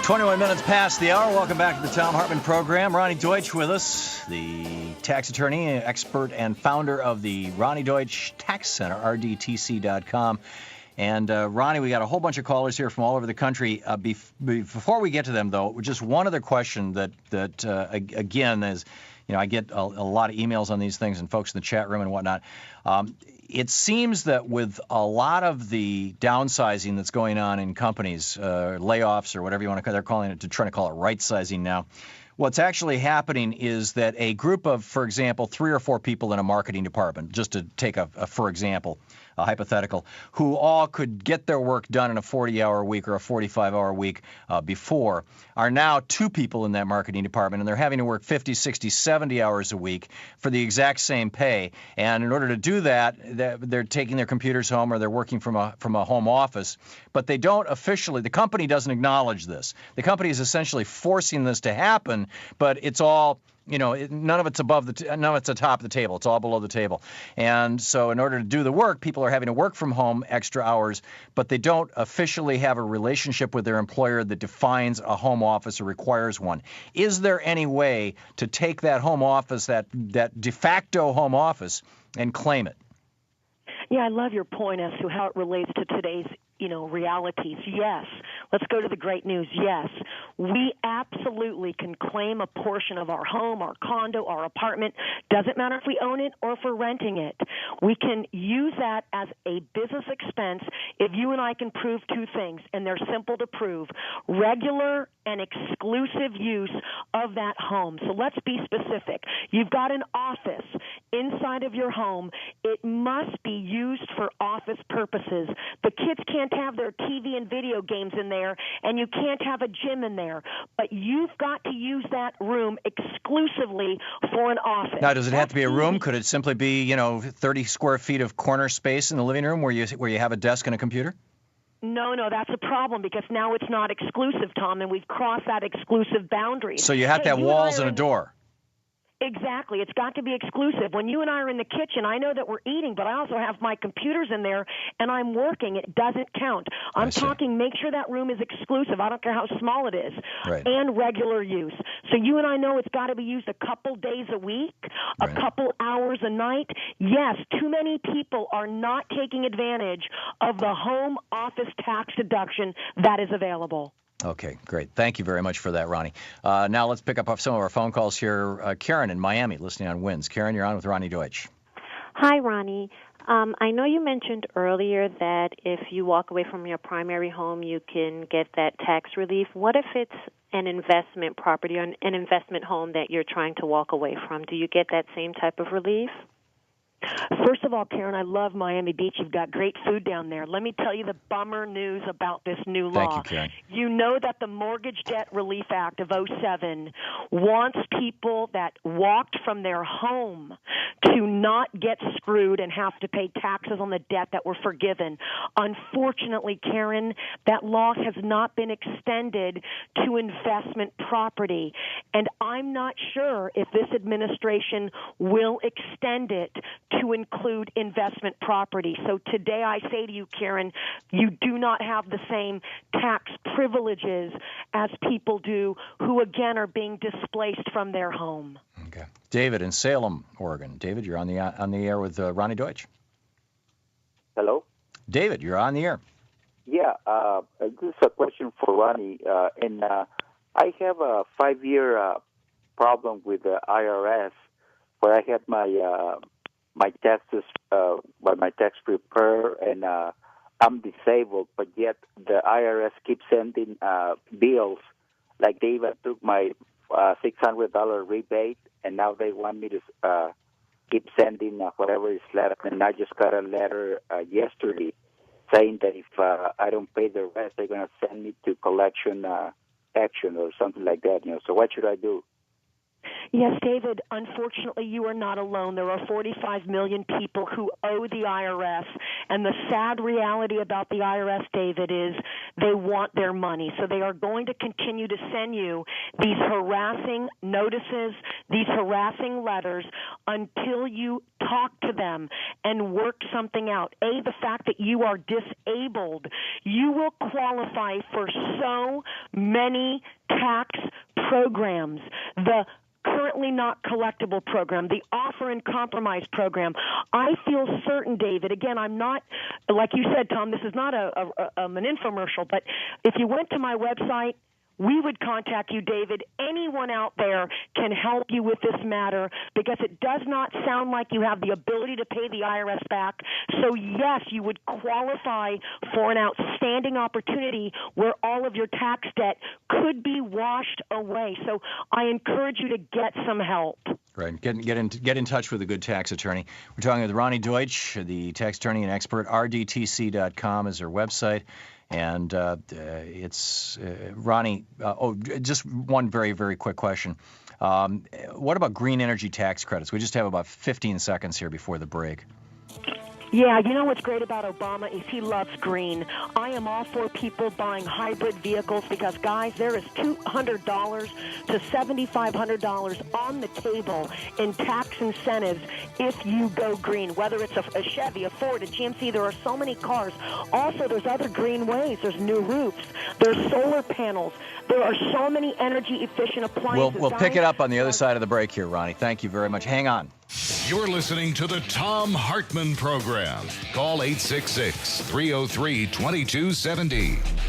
21 minutes past the hour. Welcome back to the Thom Hartmann program. Roni Deutch with us, the tax attorney, expert, and founder of the Roni Deutch Tax Center, rdtc.com. And Roni, we got a whole bunch of callers here from all over the country. Before we get to them, though, just one other question that again, is, I get a lot of emails on these things and folks in the chat room and whatnot. It seems that with a lot of the downsizing that's going on in companies, layoffs or whatever you want to call it, they're calling it, to trying to call it right-sizing now. What's actually happening is that a group of, for example, 3 or 4 people in a marketing department, just to take for example, a hypothetical, who all could get their work done in a 40-hour week or a 45-hour week before, are now 2 people in that marketing department, and they're having to work 50, 60, 70 hours a week for the exact same pay. And in order to do that, they're taking their computers home or they're working from a home office, but they don't officially, the company doesn't acknowledge this. The company is essentially forcing this to happen, but it's all, none of it's none of it's atop the table. It's all below the table. And so in order to do the work, people are having to work from home extra hours, but they don't officially have a relationship with their employer that defines a home office or requires one. Is there any way to take that home office, that de facto home office, and claim it? Yeah, I love your point as to how it relates to today's realities. Yes. Let's go to the great news. Yes. We absolutely can claim a portion of our home, our condo, our apartment. Doesn't matter if we own it or if we're renting it. We can use that as a business expense if you and I can prove 2 things, and they're simple to prove: regular and exclusive use of that home. So let's be specific. You've got an office inside of your home. It must be used for office purposes. The kids can't have their TV and video games in there, and you can't have a gym in there. But you've got to use that room exclusively for an office. Now, does it have to be a room? Could it simply be, 30 square feet of corner space in the living room where you have a desk and a computer? No, that's a problem because now it's not exclusive, Tom, and we've crossed that exclusive boundary. So you have to have walls and a door. Exactly. It's got to be exclusive. When you and I are in the kitchen, I know that we're eating, but I also have my computers in there, and I'm working. It doesn't count. I'm talking make sure that room is exclusive. I don't care how small it is. Right. And regular use. So you and I know it's got to be used a couple days a week, a couple hours a night. Yes, too many people are not taking advantage of the home office tax deduction that is available. Okay, great. Thank you very much for that, Roni. Now let's pick up some of our phone calls here. Karen in Miami, listening on Winds. Karen, you're on with Roni Deutch. Hi, Roni. I know you mentioned earlier that if you walk away from your primary home, you can get that tax relief. What if it's an investment property or an investment home that you're trying to walk away from? Do you get that same type of relief? First of all, Karen, I love Miami Beach. You've got great food down there. Let me tell you the bummer news about this new law. Thank you, Karen. You know that the Mortgage Debt Relief Act of '07 wants people that walked from their home to not get screwed and have to pay taxes on the debt that were forgiven. Unfortunately, Karen, that law has not been extended to investment property. And I'm not sure if this administration will extend it to include investment property. So today I say to you, Karen, you do not have the same tax privileges as people do who, again, are being displaced from their home. Okay. David in Salem, Oregon. David, you're on the air with Roni Deutch. Hello? David, you're on the air. Yeah, this is a question for Roni. I have a 5-year problem with the IRS where I had my taxes by my tax preparer, and I'm disabled, but yet the IRS keeps sending bills. Like they even took my $600 rebate, and now they want me to keep sending whatever is left. And I just got a letter yesterday saying that if I don't pay the rest, they're going to send me to collection action or something like that. So what should I do? Yes, David, unfortunately, you are not alone. There are 45 million people who owe the IRS, And the sad reality about the IRS, David, is they want their money. So they are going to continue to send you these harassing notices, these harassing letters until you talk to them and work something out. The fact that you are disabled, you will qualify for so many tax programs. The currently not collectible program, the offer and compromise program. I feel certain, David, again, I'm not, like you said, Tom, this is not an infomercial, but if you went to my website, we would contact you, David. Anyone out there can help you with this matter because it does not sound like you have the ability to pay the IRS back. So, yes, you would qualify for an outstanding opportunity where all of your tax debt could be washed away. So I encourage you to get some help. Right. Get in touch with a good tax attorney. We're talking with Roni Deutch, the tax attorney and expert. RDTC.com is her website. And it's Roni. Just one very, very quick question. What about green energy tax credits? We just have about 15 seconds here before the break. Yeah, you know what's great about Obama is he loves green. I am all for people buying hybrid vehicles because, guys, there is $200 to $7,500 on the table in tax incentives if you go green, whether it's a Chevy, a Ford, a GMC. There are so many cars. Also, there's other green ways. There's new roofs. There's solar panels. There are so many energy-efficient appliances. We'll pick it up on the other side of the break here, Roni. Thank you very much. Hang on. You're listening to the Thom Hartmann Program. Call 866-303-2270.